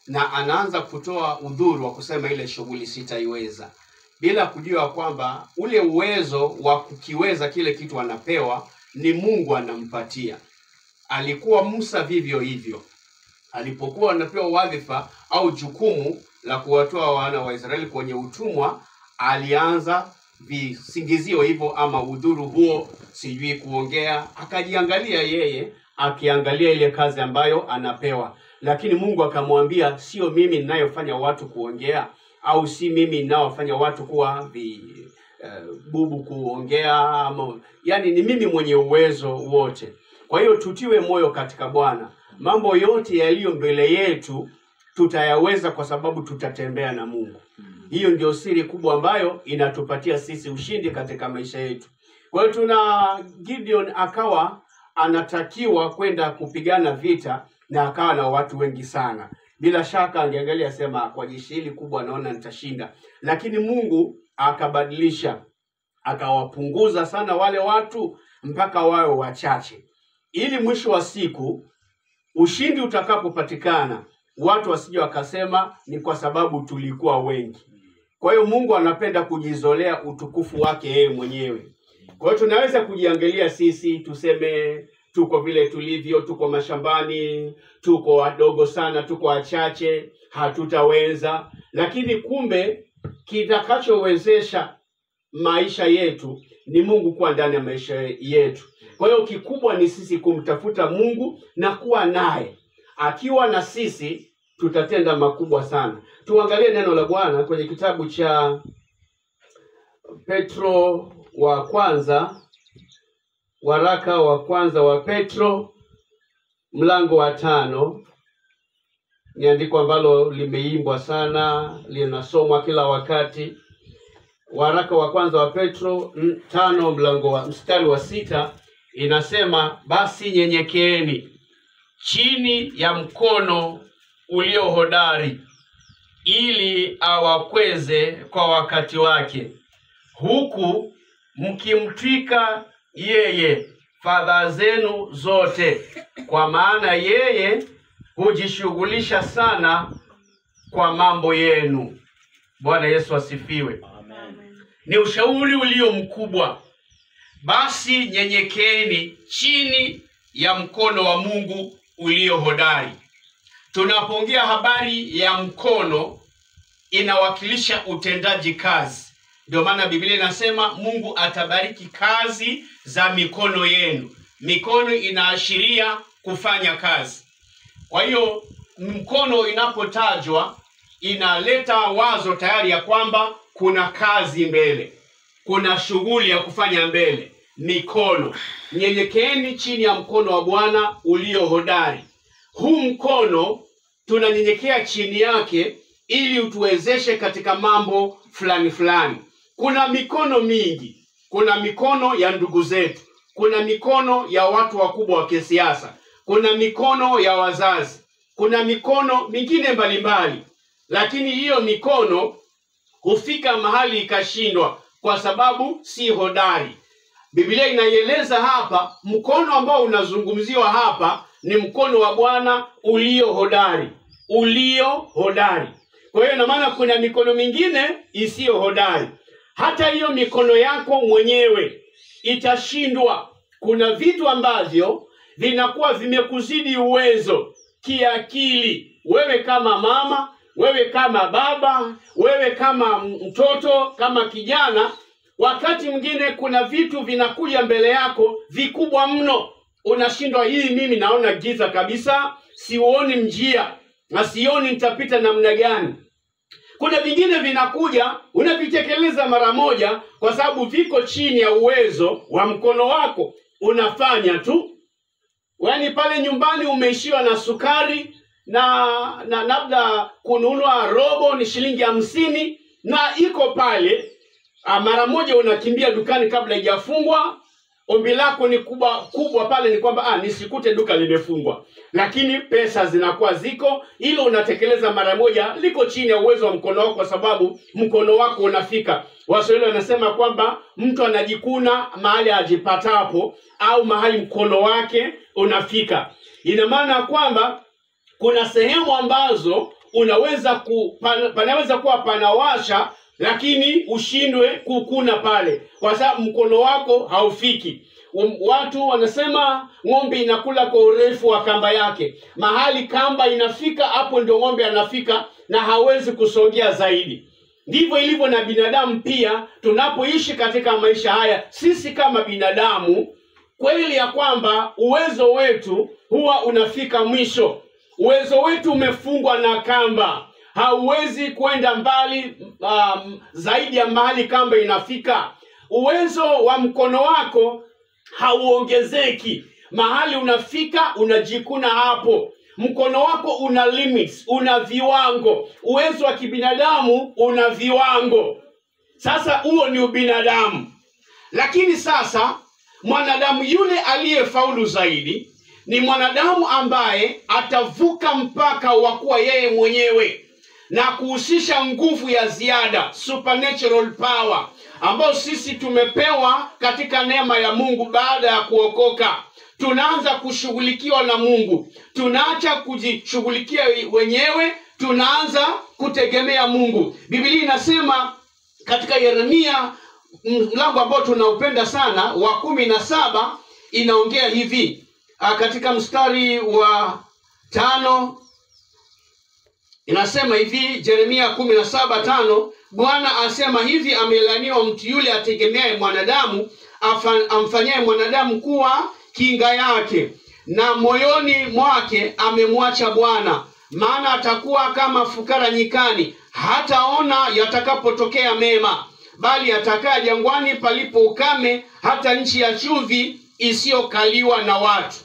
na anaanza kutoa udhuru wa kusema ile shughuli sitaiweza, bila kujua kwamba ule uwezo wa kukiweza kile kitu anapewa ni Mungu anampatia. Alikuwa Musa vivyo hivyo. Alipokuwa anapewa wadhifa au jukumu la kuwatoa wana wa Israeli kwenye utumwa, alianza visingizio hivyo ama udhuru huo, sijui kuongea, akajiangalia yeye, akiangalia ile kazi ambayo anapewa. Lakini Mungu akamwambia, sio mimi ninayofanya watu kuongea, au si mimi ninaofanya watu kuwa bubu kuongea, ama yani ni mimi mwenye uwezo wote. Kwa hiyo tutiwe moyo katika Bwana. Mambo yote yaliyo mbele yetu tutayaweza kwa sababu tutatembea na Mungu. Hiyo ndio siri kubwa ambayo inatupatia sisi ushindi katika maisha yetu. Kwa hiyo Gideon akawa anatakiwa kwenda kupigana vita na akawa na watu wengi sana. Bila shaka angeangalia sema kwa jeshi hili kubwa naona nitashinda. Lakini Mungu akabadilisha, akawapunguza sana wale watu mpaka wawe wachache. Ili mwisho wa siku ushindi utakapopatikana, watu wasije wakasema ni kwa sababu tulikuwa wengi. Kwa hiyo Mungu anapenda kujizolea utukufu wake yeye mwenyewe. Kwa hiyo tunaweza kujiangalia sisi tuseme tuko vile tulivyo, tuko mashambani, tuko wadogo sana, tuko wachache, hatutaweza. Lakini kumbe kitakachowezesha maisha yetu ni Mungu kuwa ndani ya maisha yetu. Kwa hiyo kikubwa ni sisi kumtafuta Mungu na kuwa naye. Akiwa na sisi tutatenda makubwa sana. Tuangalie neno la Bwana kwenye kitabu cha Petro wa kwanza, waraka wa kwanza wa Petro mlango wa 5. Ni andiko ambalo limeimbwa sana, linasomwa kila wakati. Waraka wa kwanza wa Petro 5 mstari wa 6 inasema, basi nyenyekeeni chini ya mkono ulio hodari, ili awakweze kwa wakati wake, huku mkimtwika yeye fadhaa zenu zote, kwa maana yeye hujishughulisha sana kwa mambo yenu. Bwana Yesu asifiwe. Amen. Ni ushauri ulio mkubwa. Basi nyenyekeeni chini ya mkono wa Mungu ulio hodari. Tunapoongea habari ya mkono, inawakilisha utendaji kazi. Ndio maana Biblia inasema Mungu atabariki kazi za mikono yenu. Mikono inaashiria kufanya kazi. Kwa hiyo mkono inapotajwa inaleta wazo tayari ya kwamba kuna kazi mbele, kuna shughuli ya kufanya mbele. Mikono, nyenyekeeni chini ya mkono wa Bwana ulio hodari. Huu mkono tunanyenyekea chini yake ili utuwezeshe katika mambo fulani fulani. Kuna mikono mingi. Kuna mikono ya ndugu zetu, kuna mikono ya watu wakubwa wa kisiasa, kuna mikono ya wazazi, kuna mikono mingine mbalimbali. Lakini hiyo mikono hufika mahali ikashindwa kwa sababu si hodari. Biblia inaieleza hapa, mkono ambao unazungumziwa hapa ni mkono wa Bwana ulio hodari. Ulio hodari. Kwa hiyo ina maana kuna mikono mingine isiyo hodari. Hata hiyo mikono yako mwenyewe itashindwa. Kuna vitu ambavyo vinakuwa vimekuzidi uwezo kiakili. Wewe kama mama, wewe kama baba, wewe kama mtoto, kama kijana, wakati mwingine kuna vitu vinakuja mbele yako vikubwa mno. Unashindwa, hii mimi naona giza kabisa, sioni njia na sioni nitapita namna gani. Kuna vingine vinakuja unavitekeleza mara moja kwa sababu viko chini ya uwezo wa mkono wako. Unafanya tu. Yaani pale nyumbani umeishiwa na sukari na labda kununua robo ni shilingi 50 na iko pale, mara moja unakimbia dukani kabla haijafungwa. Ombi lako ni kubwa pale ni kwamba nisikute duka limefungwa. Lakini pesa zinakuwa ziko, hilo unatekeleza mara moja, liko chini ya uwezo wa mkono wako kwa sababu mkono wako unafika. Waswahili wanasema kwamba mtu anajikuna mahali ajipatapo au mahali mkono wake unafika. Ina maana kwamba kuna sehemu ambazo unaweza panaweza kuwa panawasha, lakini ushindwe kukuna pale kwa sababu mkono wako haufiki. Watu wanasema ng'ombe inakula kwa urefu wa kamba yake. Mahali kamba inafika, hapo ndio ng'ombe anafika na hawezi kusogea zaidi. Ndivyo ilivyo na binadamu pia. Tunapoishi katika maisha haya, sisi kama binadamu, kweli ya kwamba uwezo wetu huwa unafika mwisho. Uwezo wetu umefungwa na kamba. Hauwezi kwenda mbali zaidi ya mahali kamba inafika. Uwezo wa mkono wako hauongezeki. Mahali unafika unajikuna hapo. Mkono wako una limits, una viwango. Uwezo wa kibinadamu una viwango. Sasa huo ni ubinadamu. Lakini sasa mwanadamu yule aliyefaulu zaidi ni mwanadamu ambaye atavuka mpaka wa kuwa yeye mwenyewe na kuhusisha nguvu ya ziada, supernatural power, ambayo sisi tumepewa katika neema ya Mungu. Baada ya kuokoka, tunaanza kushughulikiwa na Mungu. Tunaacha kujishughulikia wenyewe, tunaanza kutegemea Mungu. Biblia inasema katika Yeremia, mlango ambao tunaupenda sana, wa 17, inaongea hivi. Katika mstari wa 5 inasema hivi, Yeremia 17:5, Bwana asema hivi, amelaniwa mtu yule ategemeaye mwanadamu, amfanyaye mwanadamu kuwa kinga yake, na moyoni mwake amemwacha Bwana. Maana atakuwa kama fukara nyikani, hataona yatakapotokea mema, bali atakaa jangwani palipo ukame, hata nchi ya chumvi isiyokaliwa na watu.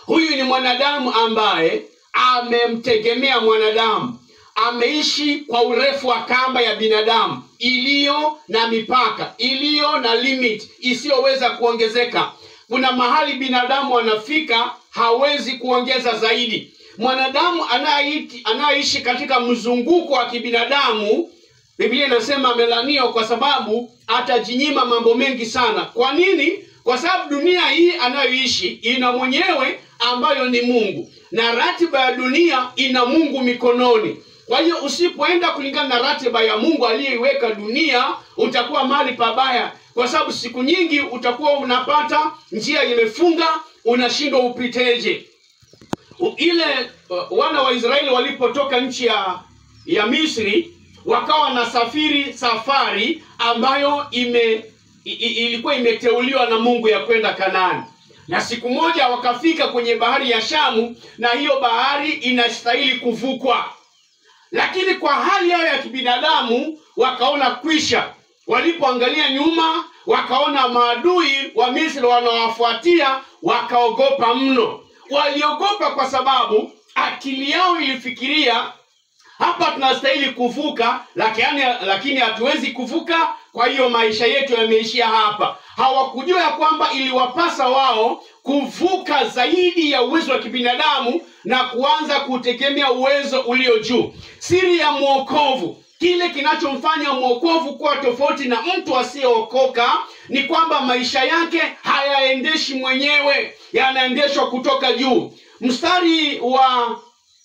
Huyu ni mwanadamu ambaye amemtegemea mwanadamu. Ameishi kwa urefu wa kamba ya binadamu, iliyo na mipaka, iliyo na limit isiyoweza kuongezeka. Kuna mahali binadamu anafika, hawezi kuongeza zaidi. Mwanadamu anaishi katika mzunguko wa kibinadamu, Biblia inasema amelaniwa kwa sababu atajinyima mambo mengi sana. Kwa nini? Kwa sababu dunia hii anayoishi ina mwenyewe ambayo ni Mungu, na ratiba ya dunia ina Mungu mikononi. Kwa hiyo usipoenda kulingana na ratiba ya Mungu aliyeiweka dunia, utakuwa mahali pabaya, kwa sababu siku nyingi utakuwa unapata njia imefunga, unashindwa upiteje. Ile wana wa Israeli walipotoka nchi ya Misri, wakawa na safari ambayo ilikuwa imeteuliwa na Mungu ya kwenda Kanaani. Na siku moja wakafika kwenye bahari ya Shamu, na hiyo bahari inastahili kuvukwa. Lakini kwa hali yao ya kibinadamu wakaona kwisha. Walipoangalia nyuma, wakaona maadui wa Misri wanawafuatia, wakaogopa mno. Waliogopa kwa sababu akili yao ilifikiria, hapa tunastahili kuvuka, lakini hatuwezi kuvuka, kwa hiyo maisha yetu yameishia hapa. Hawakujua ya kwamba iliwapasa wao kuvuka zaidi ya uwezo wa kibinadamu na kuanza kutegemea uwezo ulio juu. Siri ya mwokovu, kile kinachomfanya mwokovu kuwa tofauti na mtu asiyeokoka, ni kwamba maisha yake hayaendeshi mwenyewe, yanaendeshwa kutoka juu. Mstari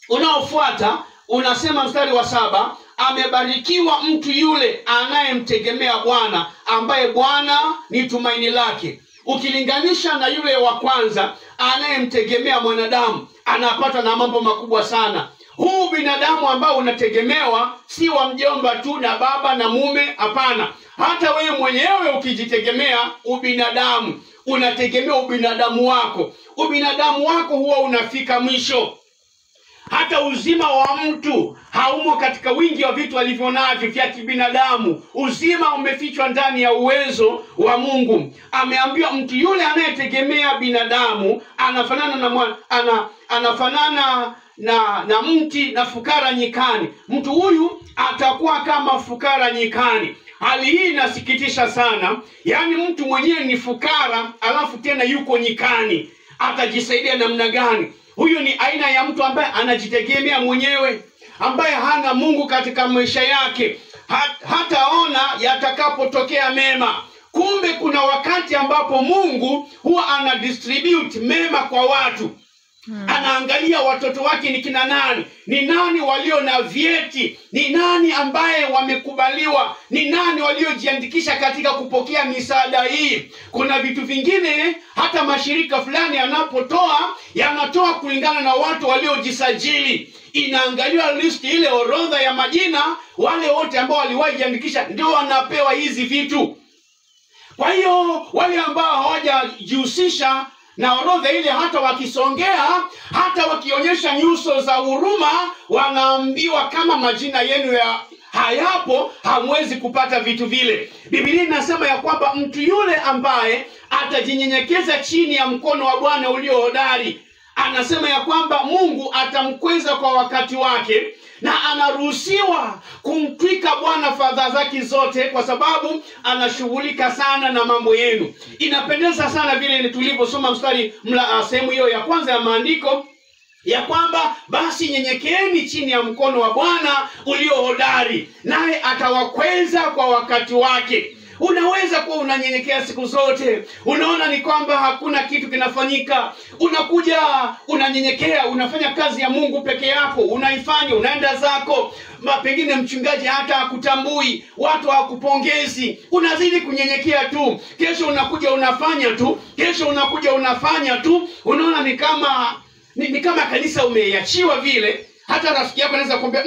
unaofuata unasema, mstari wa 7, amebarikiwa mtu yule anayemtegemea Bwana, ambaye Bwana ni tumaini lake. Ukilinganisha na yule wa kwanza anayemtegemea mwanadamu, anapata na mambo makubwa sana. Huu binadamu ambao unategemewa si wa mjomba tu na baba na mume, hapana. Hata wewe mwenyewe ukijitegemea ubinadamu, unategemea ubinadamu wako. Ubinadamu wako huwa unafika mwisho. Hata uzima wa mtu haumo katika wingi wa vitu alivyonavyo vya kibinadamu. Uzima umefichwa ndani ya uwezo wa Mungu. Ameambiwa mtu yule anayetegemea binadamu anafanana na mti na fukara nyikani. Mtu huyu atakuwa kama fukara nyikani. Hali hii inasikitisha sana. Yaani mtu mwenyewe ni fukara, alafu tena yuko nyikani. Atajisaidia namna gani? Huyu ni aina ya mtu ambaye anajitegemea mwenyewe, ambaye hana Mungu katika maisha yake. Hataona yatakapotokea mema. Kumbe kuna wakati ambapo Mungu huwa anadistribute mema kwa watu. Anaangalia watoto wake ni kina nani, ni nani walio na vyeti, ni nani ambaye wamekubaliwa, ni nani waliojiandikisha katika kupokea misaada hii. Kuna vitu vingine hata mashirika fulani yanapotoa, yanatoa kulingana na watu waliojisajili. Inaangaliwa listi ile, orodha ya majina, wale wote ambao waliwahi jiandikisha ndio wanapewa hizi vitu. Kwa hiyo wale ambao hawajajihusisha na orodha ile, hata wakisongea, hata wakionyesha nyuso za huruma, wanaambiwa kama majina yenu hayapo, hamwezi kupata vitu vile. Biblia inasema ya kwamba mtu yule ambaye atajinyenyekeza chini ya mkono wa Bwana ulio hodari, anasema ya kwamba Mungu atamkweza kwa wakati wake, na anaruhusiwa kumtwika Bwana fadhaa zake zote, kwa sababu anashughulika sana na mambo yenu. Inapendeza sana vile tulivyosoma sehemu hiyo ya kwanza ya maandiko, ya kwamba basi nyenyekeeni chini ya mkono wa Bwana ulio hodari, naye atawakweza kwa wakati wake. Unaweza kuwa unanyenyekea siku zote, unaona ni kwamba hakuna kitu kinafanyika, unakuja unanyenyekea, unafanya kazi ya Mungu peke yako, unaifanya, unaenda zako, pengine mchungaji hata hakutambui, watu hawakupongezi, unazidi kunyenyekea tu. Kesho unakuja unafanya tu, kesho unakuja unafanya tu, unaona ni kama kanisa umeiachiwa vile. Hata rafiki yako anaweza kuambia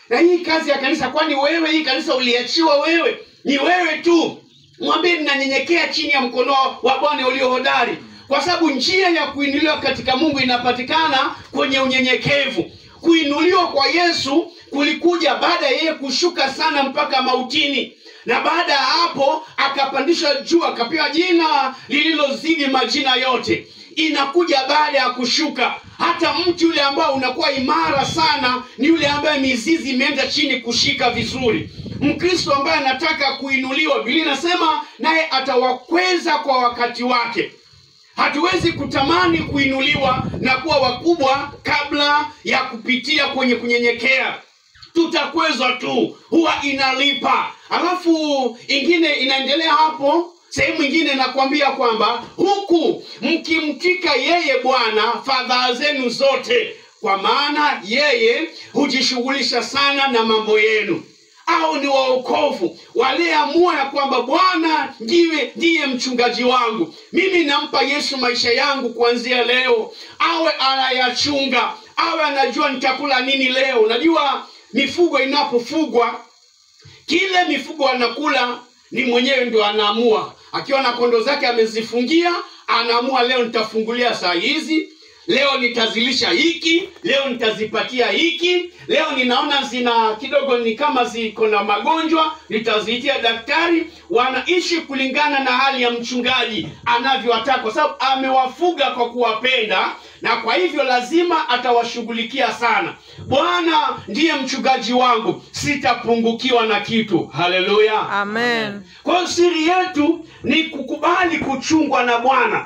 na hii kazi ya kanisa, kwani wewe hii kanisa uliachiwa wewe? Ni wewe tu. Mwambie ninanyenyekea chini ya mkono wa Bwana ulio hodari, kwa sababu njia ya kuinuliwa katika Mungu inapatikana kwenye unyenyekevu. Kuinuliwa kwa Yesu kulikuja baada ya yeye kushuka sana mpaka mautini, na baada ya hapo akapandishwa juu, akapewa jina lililozidi majina yote. Inakuja baada ya kushuka. Hata mtu yule ambao unakuwa imara sana ni yule ambaye mizizi imeenda chini kushika vizuri. Mkristo ambaye anataka kuinuliwa, Biblia inasema naye atawakweza kwa wakati wake. Hatuwezi kutamani kuinuliwa na kuwa wakubwa kabla ya kupitia kwenye kunyenyekea. Tutakwezwa tu, huwa inalipa. Alafu ingine inaendelea hapo, sehemu ingine nakwambia kwamba huku mkimtika yeye Bwana fadhaa zenu zote, kwa maana yeye hujishughulisha sana na mambo yenu. Au ni waokovu waliamua ya kwamba Bwana ndiye mchungaji wangu, mimi nampa Yesu maisha yangu kuanzia leo, awe anayachunga, awe anajua nitakula nini leo. Unajua mifugo inapofugwa, kile mifugo anakula ni mwenyewe ndio anaamua. Akiwa na kondoo zake amezifungia, anaamua leo nitafungulia saa hizi, leo nitazilisha hiki, leo nitazipatia hiki, leo ninaona zina kidogo ni kama ziko na magonjwa, nitaziitia daktari. Wanaishi kulingana na hali ya mchungaji anavyowataka, kwa sababu amewafuga kwa kuwapenda, na kwa hivyo lazima atawashughulikia sana. Bwana ndiye mchungaji wangu, sitapungukiwa na kitu. Haleluya, amen. Kwa siri yetu ni kukubali kuchungwa na Bwana.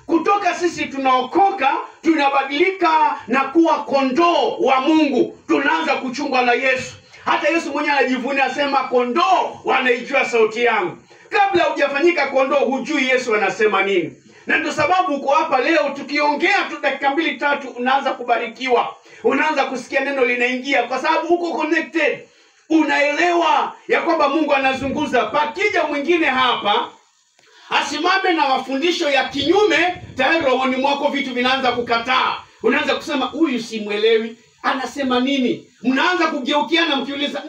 Kutoka sisi tunaokoka, tunabadilika na kuwa kondoo wa Mungu, tunaanza kuchungwa na Yesu. Hata Yesu mwenyewe anajivunia, asema kondoo wanaijua sauti yangu. Kabla hujafanyika kondoo, hujui Yesu anasema nini. Na ndio sababu uko hapa leo, tukiongea tu dakika 2-3 unaanza kubarikiwa, unaanza kusikia neno linaingia, kwa sababu uko connected. Unaelewa ya kwamba Mungu anazungumza. Pakija mwingine hapa asimame na mafundisho ya kinyume, tayari rohoni mwako vitu vinaanza kukataa. Unaanza kusema huyu simuelewi, anasema nini? Mnaanza kugeukiana mkiuliza,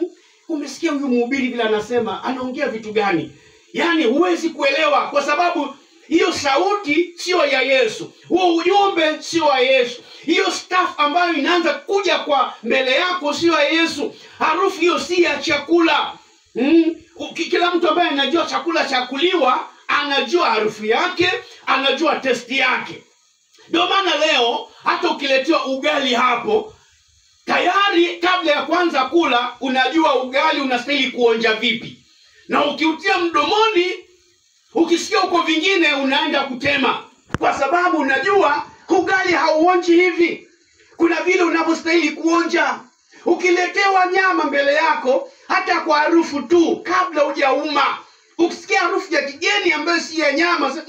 umesikia huyu mhubiri vile anasema, anaongea vitu gani? Yaani huwezi kuelewa, kwa sababu hiyo sauti sio ya Yesu, huo ujumbe sio wa Yesu, hiyo staff ambayo inaanza kuja kwa mbele yako sio ya Yesu, harufu hiyo si ya chakula. Kila mtu ambaye anajua chakula cha kuliwa anajua harufu yake, anajua testi yake. Ndio maana leo hata ukiletewa ugali hapo, tayari kabla ya kwanza kula unajua ugali unastahili kuonja vipi. Na ukiutia mdomoni, ukisikia uko vingine unaenda kutema, kwa sababu unajua ugali hauonji hivi. Kuna vile unavyostahili kuonja. Ukiletewa nyama mbele yako, hata kwa harufu tu kabla hujauma, ukisikia harufu ya kigeni ambayo si ya nyama,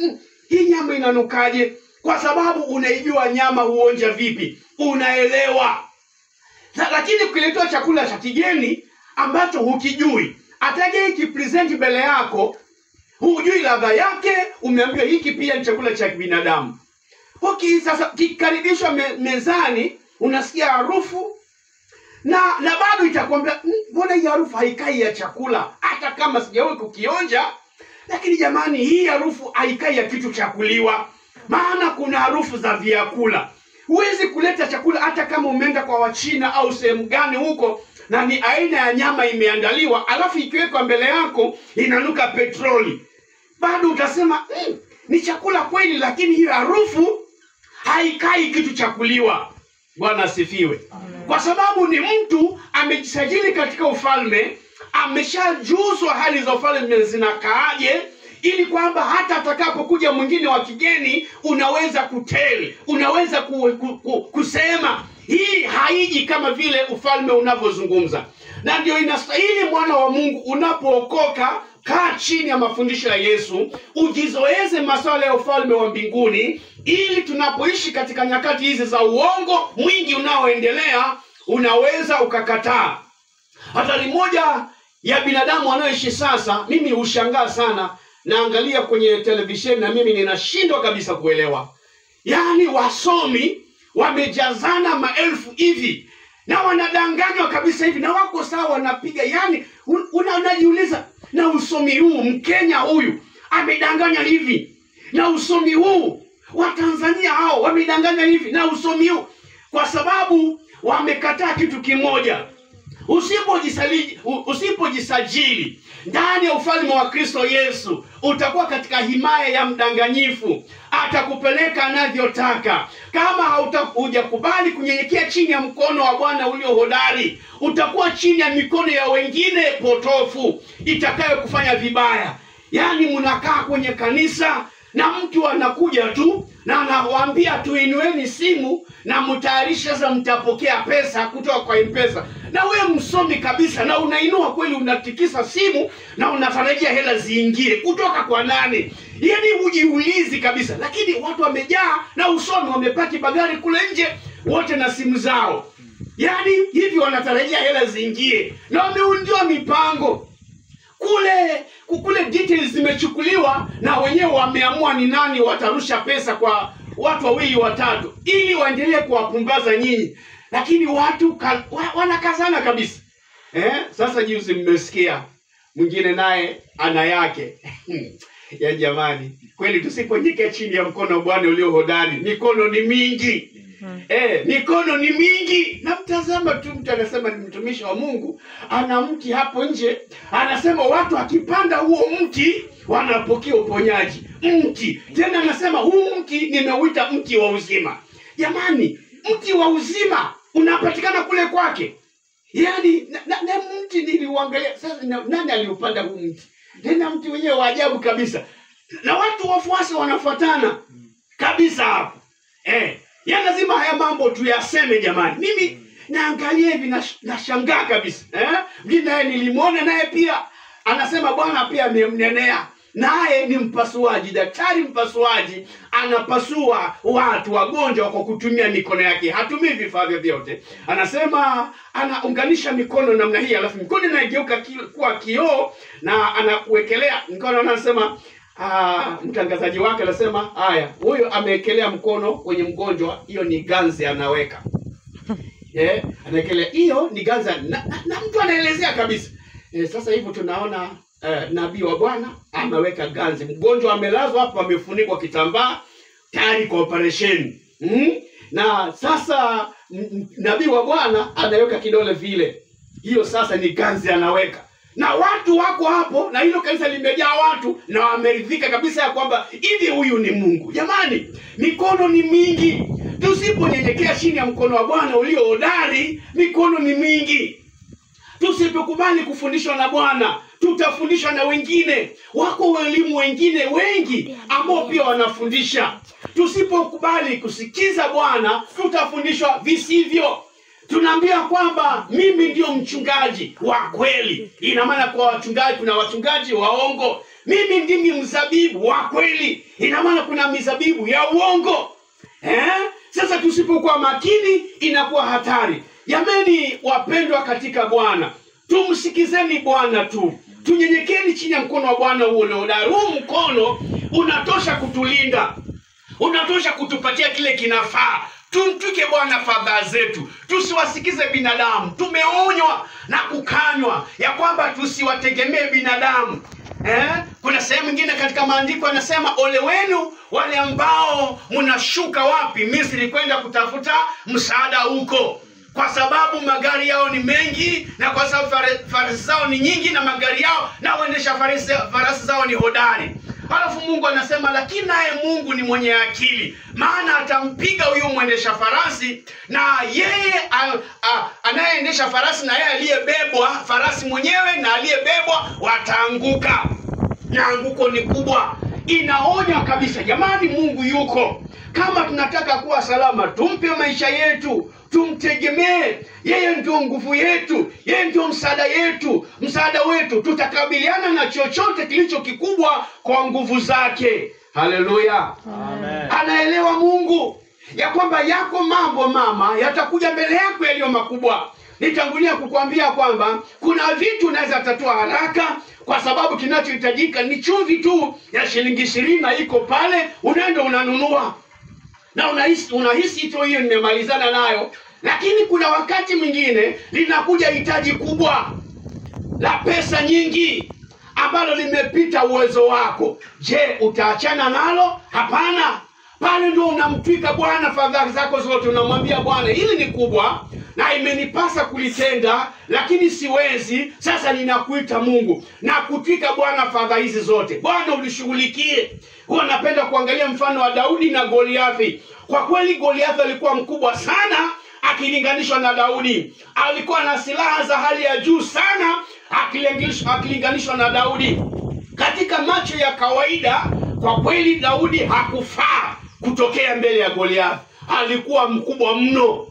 hii nyama inanukaje? kwa sababu unaijua nyama huonja vipi, unaelewa. Lakini ukiletewa chakula cha kigeni ambacho hukijui, atakaye kipresent mbele yako, hujui ladha yake, umeambiwa hiki pia ni chakula cha binadamu. Sasa kikaribishwa mezani, unasikia harufu na bado itakwambia mbona hii harufu haikai ya chakula, hata kama sijawahi kukionja. Lakini jamani, hii harufu haikai ya kitu cha kuliwa, maana kuna harufu za vyakula. Huwezi kuleta chakula hata kama umeenda kwa Wachina au sehemu gani huko na ni aina ya nyama imeandaliwa, alafu ikiwekwa mbele yako inanuka petroli, bado utasema ni chakula kweli, lakini hiyo harufu haikai kitu cha kuliwa. Bwana asifiwe. Kwa sababu ni mtu amejisajili katika ufalme, ameshajuzwa hali za ufalme zinakaaje, ili kwamba hata atakapokuja mwingine wa kigeni unaweza kuteli, unaweza kusema hii haiji kama vile ufalme unavyozungumza. Na ndio inastahili mwana wa Mungu unapookoka, kaa chini ya mafundisho ya Yesu, ujizoeze masuala ya ufalme wa mbinguni, ili tunapoishi katika nyakati hizi za uongo mwingi unaoendelea, unaweza ukakataa. Hatari moja ya binadamu wanaoishi sasa, mimi hushangaa sana, naangalia kwenye televisheni na mimi ninashindwa kabisa kuelewa. Yaani wasomi wamejazana maelfu hivi na wanadanganywa kabisa hivi, na wako sawa wanapiga. Yaani unajiuliza, na usomi huu Mkenya huyu amedanganya hivi, na usomi huu wa Tanzania hao wamedanganya hivi, na usomi huu, kwa sababu wamekataa kitu kimoja. Usipojisajili ndani ya ufalme wa Kristo Yesu, utakuwa katika himaya ya mdanganyifu. Atakupeleka anavyotaka. Kama hujakubali kunyenyekea chini ya mkono wa Bwana ulio hodari, utakuwa chini ya mikono ya wengine potofu itakayo kufanya vibaya. Yaani mnakaa kwenye kanisa na mtu anakuja tu na anawaambia tuinueni simu na mtayarishe sasa mtapokea pesa kutoka kwa M-Pesa. Na wewe msomi kabisa, na unainua kweli, unatikisa simu na unatarajia hela ziingie kutoka kwa nani? Yaani hujiulizi kabisa. Lakini watu wamejaa na usomi, wamepaki bagari kule nje wote na simu zao. Yaani hivi wanatarajia hela ziingie, na wameundiwa mipango. Kule details zimechukuliwa na wenyewe wameamua ni nani watarusha pesa kwa watu wawili watatu, ili waendelee kuwapumbaza nyinyi. Lakini watu wanakazana kabisa. Sasa juzi mmesikia mwingine naye ana yake. Ya jamani, kweli tusiponyeke chini ya mkono wa Bwana ulio hodari, mikono ni mingi. Mikono ni mingi. Na mtazama tu, mtu anasema ni mtumishi wa Mungu, ana mti hapo nje, anasema watu akipanda huo mti wanapokea uponyaji. Mti tena anasema huu mti nimeuita mti wa uzima. Jamani, mti wa uzima unapatikana kule kwake. Yaani na mti niliuangalia sasa, nani aliupanda huu mti? Tena mti wenyewe wa ajabu kabisa. Na watu wafuasi wanafuatana kabisa hapo. Ya lazima haya mambo tuyaseme jamani. Mimi naangalia hivi nashangaa kabisa. Mimi naye nilimuona, naye pia anasema Bwana pia amemnenea. Naye ni mpasuaji, daktari mpasuaji, anapasua watu wagonjwa kwa kutumia mikono yake. Hatumii vifaa vyovyote. Anasema anaunganisha mikono namna hii, alafu mikono inageuka kuwa kioo na anakuwekelea mkono. Anasema mtangazaji wake anasema haya, huyo amewekelea mkono kwenye mgonjwa, hiyo ni ganzi anaweka. Anawekelea hiyo ni ganzi na mtu anaelezea kabisa. Sasa hivi tunaona nabii wa Bwana ameweka ganzi, mgonjwa amelazwa hapo, amefunikwa kitambaa tayari kwa operation. Na sasa nabii wa Bwana anaweka kidole vile, hiyo sasa ni ganzi anaweka. Na watu wako hapo, na hilo kanisa limejaa watu, na wameridhika kabisa ya kwamba hivi huyu ni Mungu. Jamani, mikono ni mingi. Tusiponyenyekea chini ya mkono wa Bwana ulio hodari, mikono ni mingi. Tusipokubali kufundishwa na Bwana, tutafundishwa na wengine. Wako walimu wengine wengi ambao pia wanafundisha. Tusipokubali kusikiza Bwana, tutafundishwa visivyo. Tunaambia kwamba mimi ndio mchungaji wa kweli. Ina maana kwa wachungaji kuna wachungaji waongo. Mimi ndimi mzabibu wa kweli. Ina maana kuna mizabibu ya uongo. Sasa tusipokuwa makini inakuwa hatari. Jameni wapendwa katika Bwana, tumsikizeni Bwana tu. Tunyenyekeni chini ya mkono wa Bwana uone. Huu mkono unatosha kutulinda. Unatosha kutupatia kile kinafaa. Tumtuke Bwana fadhaa zetu. Tusiwasikize binadamu. Tumeonywa na kukanywa ya kwamba tusiwategemee binadamu. Kuna sehemu nyingine katika maandiko anasema ole wenu wale ambao mnashuka wapi? Misri, kwenda kutafuta msaada huko. Kwa sababu magari yao ni mengi, na kwa sababu farasi zao ni nyingi, na magari yao na waendesha farasi zao ni hodari. Halafu Mungu anasema lakini naye Mungu ni mwenye akili, maana atampiga huyo mwendesha farasi, na yeye anayeendesha farasi na yeye aliyebebwa farasi mwenyewe na aliyebebwa wataanguka, na anguko ni kubwa. Inaonya kabisa, jamani, Mungu yuko. Kama tunataka kuwa salama, tumpe maisha yetu, tumtegemee. Yeye ndio nguvu yetu, yeye ndio msaada wetu. Tutakabiliana na chochote kilicho kikubwa kwa nguvu zake. Haleluya. Amen. Anaelewa Mungu ya kwamba yako mambo mama yatakuja mbele yako yaliyo makubwa. Nitangulia kukuambia kwamba kuna vitu unaweza tatua haraka, kwa sababu kinachohitajika ni chumvi tu ya shilingi 20 na iko pale, unaenda unanunua. Na unahisi tu hiyo nimemalizana nayo. Lakini kuna wakati mwingine linakuja hitaji kubwa la pesa nyingi ambalo limepita uwezo wako. Je, utaachana nalo? Hapana. Pale ndio unamtwika Bwana fadhaa zako zote. Unamwambia Bwana, hili ni kubwa na imenipasa kulitenda, lakini siwezi. Sasa ninakuita Mungu na kutwika Bwana fadhaa hizi zote. Bwana ulishughulikie. Huwa napenda kuangalia mfano wa Daudi na Goliathi. Kwa kweli Goliathi alikuwa mkubwa sana akilinganishwa na Daudi. Alikuwa na silaha za hali ya juu sana akilinganishwa na Daudi. Katika macho ya kawaida, kwa kweli Daudi hakufaa kutokea mbele ya Goliathi. Alikuwa mkubwa mno.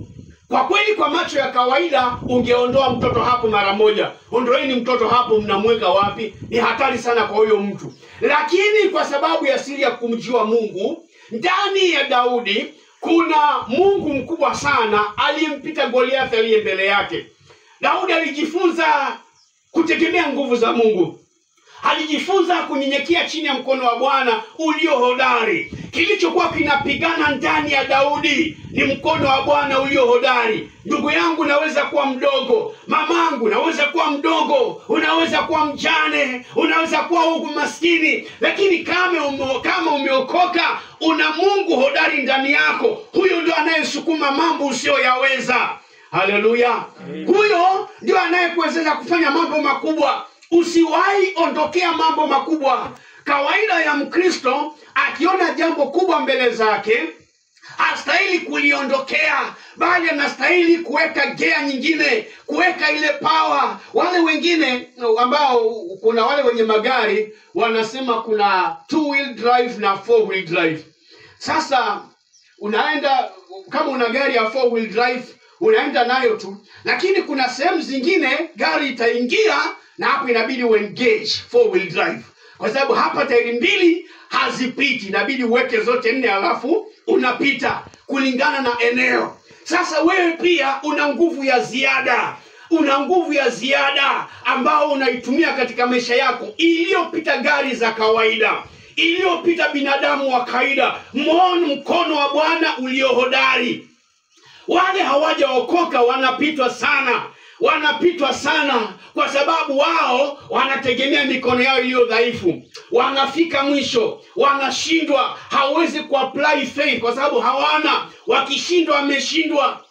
Kwa kweli kwa macho ya kawaida ungeondoa mtoto hapo mara moja. Ondoeni mtoto hapo, mnamweka wapi? Ni hatari sana kwa huyo mtu. Lakini kwa sababu ya siri ya kumjua Mungu, ndani ya Daudi kuna Mungu mkubwa sana aliyempita Goliathi aliye mbele yake. Daudi alijifunza kutegemea nguvu za Mungu. Alijifunza kunyenyekea chini ya mkono wa Bwana ulio hodari. Kilichokuwa kinapigana ndani ya Daudi ni mkono wa Bwana ulio hodari. Ndugu yangu, naweza kuwa mdogo. Mamangu, naweza kuwa mdogo. Unaweza kuwa mjane. Unaweza kuwa maskini. Lakini kama umeokoka, una Mungu hodari ndani yako. Huyo ndio anayesukuma mambo usiyoyaweza. Haleluya. Huyo ndio anayekuwezesha kufanya mambo makubwa. Usiwahi ondokea mambo makubwa. Kawaida ya Mkristo, akiona jambo kubwa mbele zake, hastahili kuliondokea, bali anastahili kuweka gear nyingine, kuweka ile power. Wale wengine ambao, kuna wale wenye magari wanasema kuna 2-wheel drive na 4-wheel drive. Sasa unaenda, kama una gari ya 4-wheel drive unaenda nayo tu, lakini kuna sehemu zingine gari itaingia na hapo inabidi uengage 4-wheel drive, kwa sababu hapa tairi mbili hazipiti, inabidi uweke zote 4 alafu unapita kulingana na eneo. Sasa wewe pia una nguvu ya ziada. Una nguvu ya ziada ambao unaitumia katika maisha yako, iliyopita gari za kawaida, iliyopita binadamu wa kawaida. Mkono wa Bwana ulio hodari. Wale hawajaokoka wanapitwa sana kwa sababu wao wanategemea mikono yao iliyo dhaifu. Wanafika mwisho, wanashindwa, hawezi kuapply faith kwa sababu hawana. Wakishindwa wameshindwa.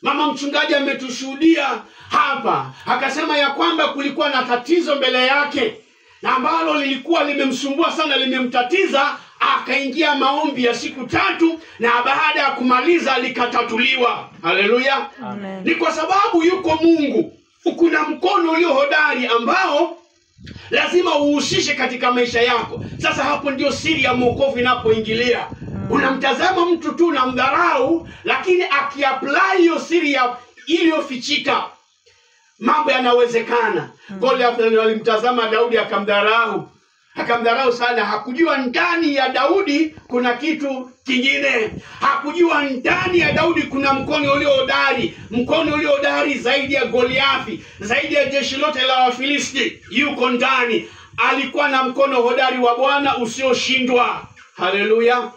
Mama mchungaji ametushuhudia hapa, akasema ya kwamba kulikuwa na tatizo mbele yake na ambalo lilikuwa limemsumbua sana, limemtatiza. Akaingia maombi ya siku 3 na baada ya kumaliza likatatuliwa. Haleluya. Amen. Ni kwa sababu yuko Mungu. Kuna mkono ulio hodari ambao lazima uhusishe katika maisha yako. Sasa hapo ndio siri ya wokovu inapoingilia. Unamtazama mtu tu na mdharau, lakini akiapply hiyo siri ya iliyofichika, mambo yanawezekana. Goliath alimtazama Daudi akamdharau. Akamdharau sana. Hakujua ndani ya Daudi kuna kitu kingine. Hakujua ndani ya Daudi kuna mkono ulio hodari. Mkono ulio hodari zaidi ya Goliathi, zaidi ya jeshi lote la Wafilisti. Yuko ndani. Alikuwa na mkono hodari wa Bwana usioshindwa. Haleluya.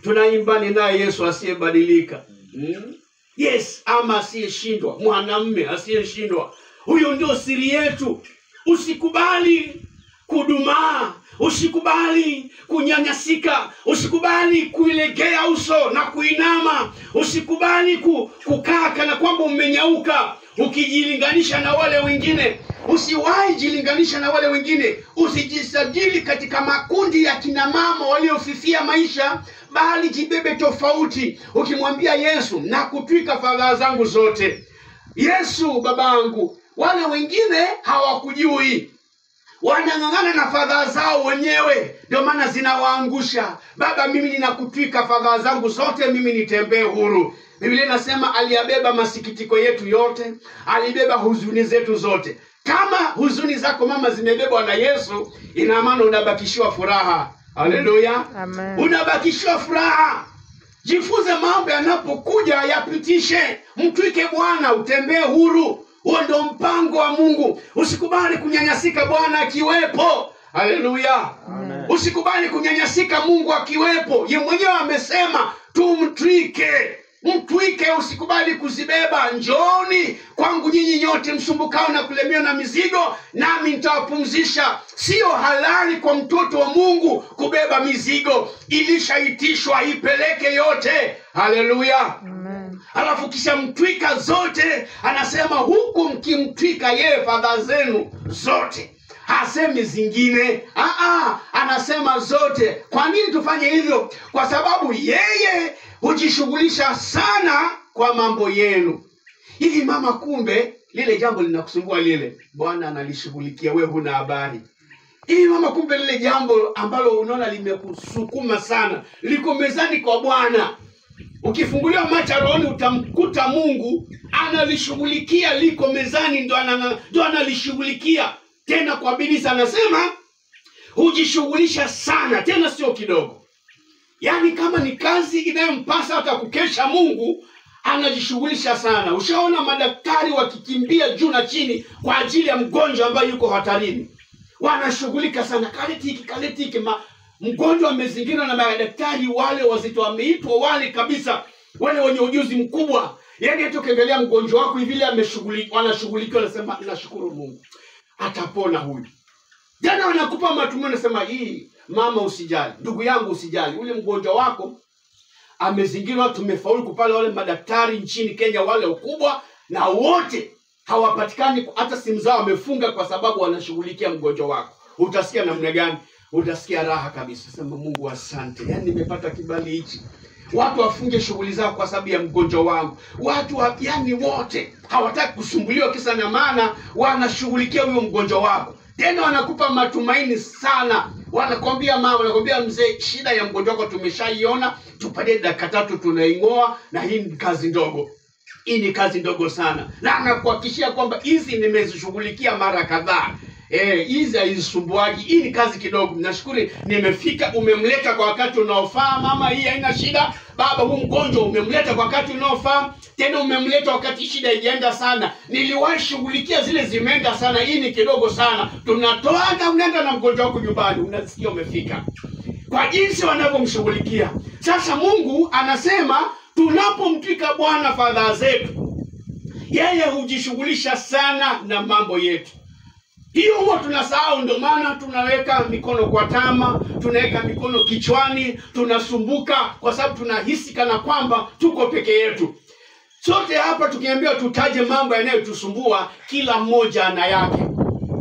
Tunaimba ni naye Yesu asiyebadilika. Yes, ama asiyeshindwa. Mwanamume asiyeshindwa. Huyo ndio siri yetu. Usikubali kudumaa, usikubali kunyanyasika, usikubali kuilegea uso na kuinama, usikubali kukaa kana kwamba umenyauka ukijilinganisha na wale wengine. Usiwahi jilinganisha na wale wengine. Usijisajili katika makundi ya kina mama waliofifia maisha, bali jibebe tofauti. Ukimwambia Yesu, na kutwika fadhaa zangu zote. Yesu babangu, wale wengine hawakujui, wanang'ang'ana na fadhaa zao wenyewe, ndio maana zinawaangusha. Baba, mimi ninakutwika fadhaa zangu zote, mimi nitembee huru. Biblia inasema aliyabeba masikitiko yetu yote, alibeba huzuni zetu zote. Kama huzuni zako mama zimebebwa na Yesu, ina maana unabakishiwa furaha. Haleluya. Amen. Unabakishiwa furaha. Jifunze mambo yanapokuja yapitishe. Mtwike Bwana, utembee huru. Huo ndio mpango wa Mungu. Usikubali kunyanyasika Bwana akiwepo. Haleluya. Usikubali kunyanyasika Mungu akiwepo. Yeye mwenyewe amesema tumtwike. Mtwike, usikubali kuzibeba. Njooni kwangu nyinyi nyote msumbukao na kulemewa na mizigo, nami nitawapumzisha. Sio halali kwa mtoto wa Mungu kubeba mizigo. Ilishaitishwa ipeleke yote. Haleluya. Alafu kisha mtwika zote, anasema huku mkimtwika yeye fadhaa zenu zote. Hasemi zingine. Anasema zote. Kwa nini tufanye hivyo? Kwa sababu yeye hujishughulisha sana kwa mambo yenu. Hivi mama, kumbe lile jambo linakusumbua lile, Bwana analishughulikia, wewe huna habari. Hivi mama, kumbe lile jambo ambalo unaona limekusukuma sana liko mezani kwa Bwana. Ukifunguliwa macho rohoni utamkuta Mungu analishughulikia, liko mezani, ndo analishughulikia. Tena kwa bidii. Anasema hujishughulisha sana, tena sio kidogo. Yaani kama ni kazi inayompasa hata kukesha Mungu, anajishughulisha sana. Ushaona madaktari wakikimbia juu na chini kwa ajili ya mgonjwa ambaye yuko hatarini. Wanashughulika sana. Kaleti mgonjwa amezingirwa na madaktari wale wazito, wameitwa wale kabisa, wale wenye ujuzi mkubwa. Yaani hata ukiangalia mgonjwa wako hivi wanashughulikia, wanasema nashukuru Mungu, atapona huyu. Jana wanakupa matumaini, wanasema hii mama usijali, ndugu yangu usijali, ule mgonjwa wako amezingirwa, tumefaulu kupale wale madaktari nchini Kenya wale ukubwa, na wote hawapatikani, hata simu zao wamefunga kwa sababu wanashughulikia mgonjwa wako. Utasikia namna gani? Utasikia raha kabisa. Sema Mungu asante, yaani nimepata kibali hichi. Watu wafunge shughuli zao kwa sababu ya mgonjwa wangu. Watu yaani wote hawataki kusumbuliwa, kisa na maana wanashughulikia huyo mgonjwa wako. Tena wanakupa matumaini sana. Wanakwambia mama, wanakwambia mzee, shida ya mgonjwa wako tumeshaiona, tupatie dakika 3 tunaingoa, na hii ni kazi ndogo. Hii ni kazi ndogo sana. Na anakuhakikishia kwamba hizi nimezishughulikia mara kadhaa. Hizi haisumbuaji. Hii ni kazi kidogo. Nashukuru nimefika, umemleta kwa wakati unaofaa mama, hii haina shida. Baba, huu mgonjwa umemleta kwa wakati unaofaa. Tena umemleta wakati shida haijaenda sana. Niliwahi shughulikia zile zimeenda sana, hii ni kidogo sana. Tunatoa hata unaenda na mgonjwa wako nyumbani, unasikia umefika. Kwa jinsi wanavyomshughulikia. Sasa Mungu anasema tunapomtwika Bwana fadhaa zetu, yeye hujishughulisha sana na mambo yetu. Hiyo huwa tunasahau, ndio maana tunaweka mikono kwa tama, tunaweka mikono kichwani, tunasumbuka kwa sababu tunahisi kana kwamba tuko peke yetu. Sote hapa tukiambiwa tutaje mambo yanayotusumbua, kila mmoja ana yake.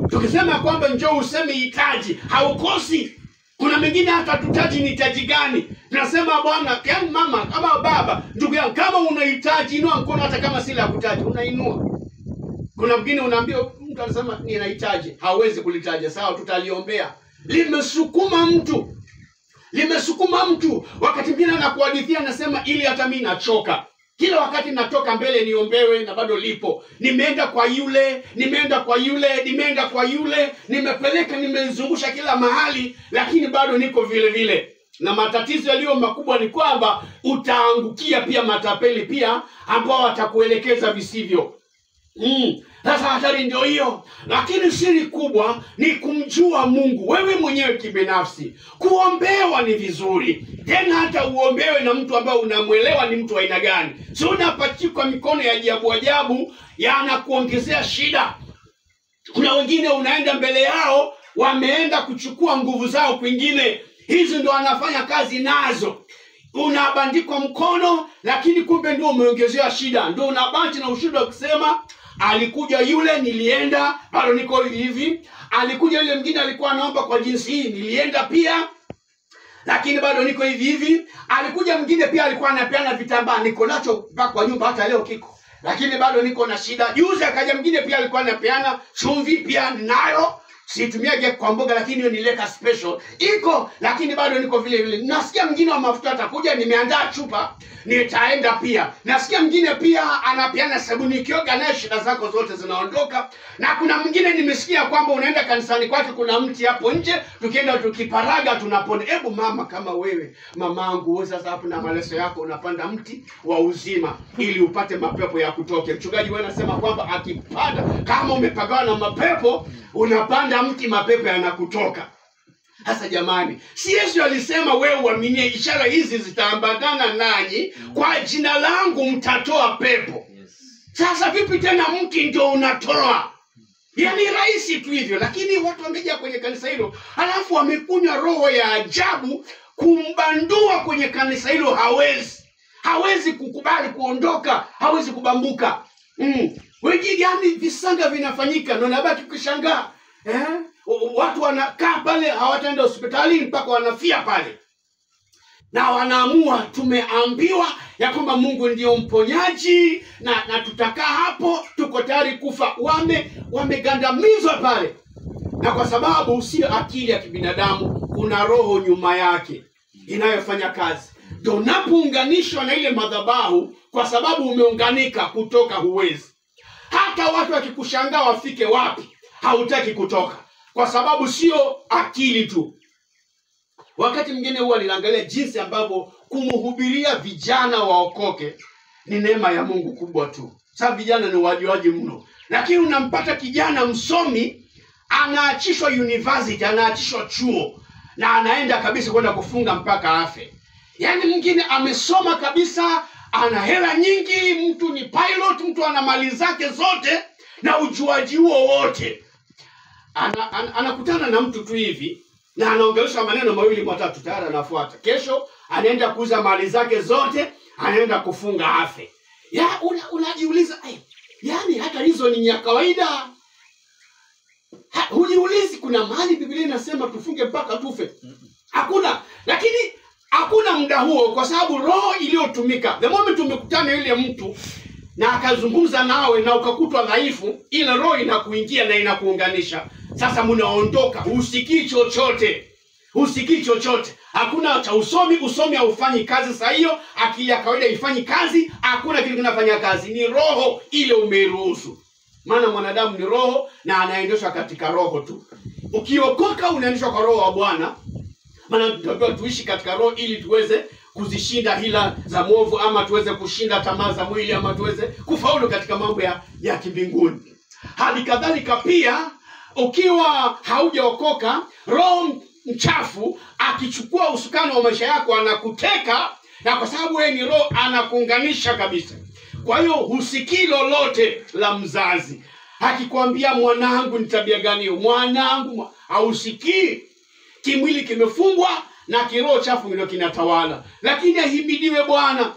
Tukisema kwamba njoo useme hitaji, haukosi. Kuna mengine hata tutaji ni hitaji gani. Tunasema Bwana, yaani mama, kama baba, ndugu yangu, kama unahitaji inua mkono, hata kama si la kutaji unainua. Kuna mwingine unaambia mtu anasema ninahitaji, hawezi kulitaja, sawa tutaliombea. Limesukuma mtu. Wakati mwingine anakuhadithia anasema ili hata mimi nachoka. Kila wakati natoka mbele niombewe na bado lipo. Nimeenda kwa yule, nimepeleka, nimezungusha kila mahali, lakini bado niko vile vile. Na matatizo yaliyo makubwa ni kwamba utaangukia pia matapeli pia ambao watakuelekeza visivyo. Sasa hatari ndio hiyo. Lakini siri kubwa ni kumjua Mungu wewe mwenyewe kibinafsi. Kuombewa ni vizuri, tena hata uombewe na mtu ambaye unamwelewa ni mtu wa aina gani. Sio unapachikwa mikono ya ajabu ajabu yanakuongezea shida. Kuna wengine unaenda mbele yao, wameenda kuchukua nguvu zao kwingine, hizi ndo wanafanya kazi nazo. Unabandikwa mkono, lakini kumbe ndio umeongezea shida. Ndio unabaki na ushuhuda kusema, alikuja yule nilienda, bado niko hivi. Alikuja yule mwingine alikuwa anaomba kwa jinsi hii, nilienda pia, lakini bado niko hivi. Alikuja mwingine pia alikuwa anapeana vitambaa, niko nacho mpaka kwa nyumba hata leo kiko, lakini bado niko na shida. Juzi akaja mwingine pia alikuwa anapeana chumvi, pia ninayo, situmiage kwa mboga, lakini hiyo nileka special iko, lakini bado niko vile vile. Nasikia mwingine wa mafuta atakuja, nimeandaa chupa, nitaenda pia. Nasikia mwingine pia anapeana sabuni, ikioga naye shida zako zote zinaondoka. Na kuna mwingine nimesikia kwamba unaenda kanisani kwake, kuna mti hapo nje, tukienda tukiparaga tunapona. Hebu mama, kama wewe mamangu, wewe sasa hapo na maleso yako unapanda mti wa uzima ili upate mapepo ya kutoke. Mchungaji wewe anasema kwamba akipanda, kama umepagawa na mapepo, unapanda mti, mapepo yanakutoka. Sasa jamani, si Yesu alisema wewe uaminie ishara hizi zitaambatana nanyi, kwa jina langu mtatoa pepo. Sasa vipi tena mti ndio unatoa? Yaani rahisi tu hivyo, lakini watu wamejaa kwenye kanisa hilo, halafu wamekunywa roho ya ajabu. Kumbandua kwenye kanisa hilo hawezi kukubali kuondoka, hawezi kubambuka. Wengi yani visanga vinafanyika, na unabaki kushangaa. Watu wanakaa pale, hawataenda hospitalini mpaka wanafia pale. Na wanaamua, tumeambiwa ya kwamba Mungu ndio mponyaji na tutakaa hapo, tuko tayari kufa. Wamegandamizwa pale. Na kwa sababu sio akili ya kibinadamu, kuna roho nyuma yake inayofanya kazi. Ndio unapounganishwa na ile madhabahu, kwa sababu umeunganika, kutoka huwezi. Hata watu wakikushangaa wafike wapi, hautaki kutoka, kwa sababu sio akili tu. Wakati mwingine huwa ninaangalia jinsi ambavyo kumhubiria vijana waokoke ni neema ya Mungu kubwa tu. Sababu vijana ni wajuaji mno. Lakini unampata kijana msomi, anaachishwa university, anaachishwa chuo, na anaenda kabisa kwenda kufunga mpaka afe. Yaani mwingine amesoma kabisa, ana hela nyingi, mtu ni pilot, mtu ana mali zake zote na ujuaji huo wote. Anakutana na mtu tu hivi, na anaongelesha maneno mawili matatu, tayari anafuata. Kesho anaenda kuuza mali zake zote, anaenda kufunga afe. Unajiuliza, yaani hata hizo ni ya kawaida. Hujiulizi kuna mahali Biblia inasema tufunge mpaka tufe? Hakuna. Lakini hakuna muda huo, kwa sababu roho iliyotumika, the moment umekutana yule mtu na akazungumza nawe na ukakutwa dhaifu, ile roho inakuingia na inakuunganisha. Sasa mnaondoka, usikii chochote. Hakuna cha usomi haufanyi kazi saa hiyo, akili ya kawaida haifanyi kazi, hakuna kitu kinafanya kazi. Ni roho ile umeiruhusu. Maana mwanadamu ni roho na anaendeshwa katika roho tu. Ukiokoka unaendeshwa kwa roho wa Bwana. Maana tunatakiwa tuishi katika roho ili tuweze kuzishinda hila za mwovu, ama tuweze kushinda tamaa za mwili, ama tuweze kufaulu katika mambo ya kimbinguni. Hali kadhalika pia, ukiwa haujaokoka, roho mchafu akichukua usukani wa maisha yako, anakuteka, na kwa sababu wewe ni roho, anakuunganisha kabisa. Kwa hiyo husikii lolote la mzazi akikwambia mwanangu ni tabia gani hiyo, mwanangu, hausikii. Kimwili kimefungwa na kiroho chafu ndio kinatawala. Lakini ahimidiwe Bwana,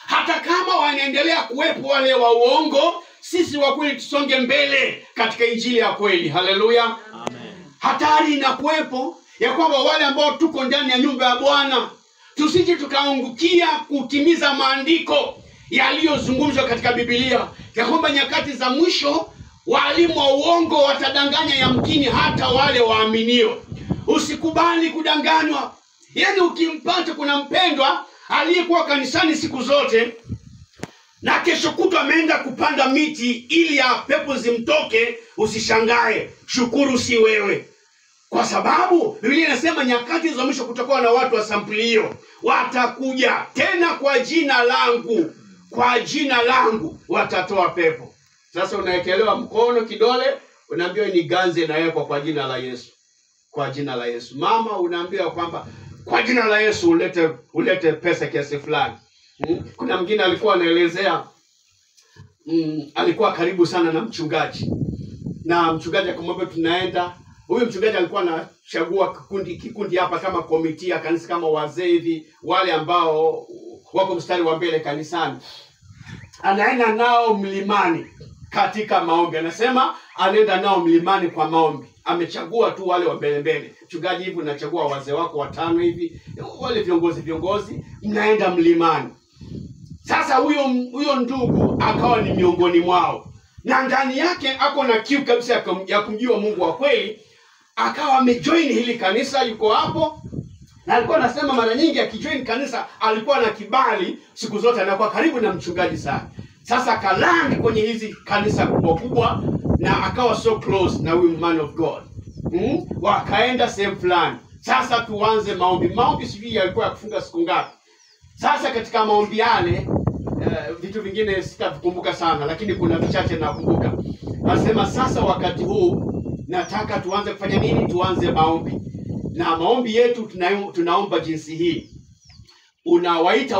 hata kama wanaendelea kuwepo wale wa uongo, sisi wa kweli tusonge mbele katika injili ya kweli. Haleluya, amen. Hatari inakuwepo ya kwamba wale ambao tuko ndani ya nyumba ya Bwana tusije tukaangukia kutimiza maandiko yaliyozungumzwa katika Biblia ya kwamba nyakati za mwisho walimu wa uongo watadanganya yamkini hata wale waaminio. Usikubali kudanganywa. Yaani ukimpata kuna mpendwa aliyekuwa kanisani siku zote, na kesho kutwa ameenda kupanda miti ili ya pepo zimtoke, usishangae, shukuru si wewe. Kwa sababu Biblia inasema nyakati za mwisho kutakuwa na watu wa sampuli hiyo. Watakuja tena kwa jina langu, kwa jina langu watatoa pepo. Sasa unaekelewa mkono, kidole, unaambiwa ni ganze inawekwa kwa jina la Yesu. Kwa jina la Yesu. Mama unaambiwa kwamba kwa jina la Yesu ulete pesa kiasi fulani. Kuna mwingine alikuwa anaelezea, alikuwa karibu sana na mchungaji. Na mchungaji akamwambia tunaenda. Huyu mchungaji alikuwa anachagua kikundi hapa kama komiti ya kanisa, kama wazee hivi, wale ambao wako mstari wa mbele kanisani. Anaenda nao mlimani katika maombi. Anasema anaenda nao mlimani kwa maombi. Amechagua tu wale wa mbele. Mchungaji hivi unachagua wazee wako 5 hivi, wale viongozi, mnaenda mlimani. Sasa huyo ndugu akawa ni miongoni mwao. Na ndani yake ako na kiu kabisa ya kumjua Mungu wa kweli. Akawa amejoin hili kanisa, yuko hapo. Na alikuwa anasema mara nyingi akijoin kanisa alikuwa na kibali, siku zote anakuwa karibu na mchungaji sana. Sasa kalandi kwenye hizi kanisa kubwa na akawa so close na huyu man of God. Wakaenda sehemu fulani. Sasa tuanze maombi. Maombi sijui yalikuwa ya kufunga siku ngapi. Sasa katika maombi yale, vitu vingine sitavikumbuka sana, lakini kuna vichache nakumbuka. Anasema sasa wakati huu nataka tuanze kufanya nini? Tuanze maombi. Na maombi yetu tunaomba jinsi hii. Unawaita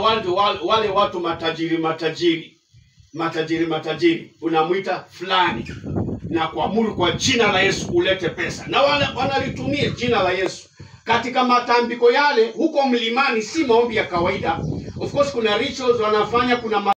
wale watu matajiri. Unamuita fulani na kuamuru kwa jina la Yesu ulete pesa. Na wanalitumia jina la Yesu. Katika matambiko yale huko mlimani, si maombi ya kawaida. Of course kuna rituals wanafanya, kuna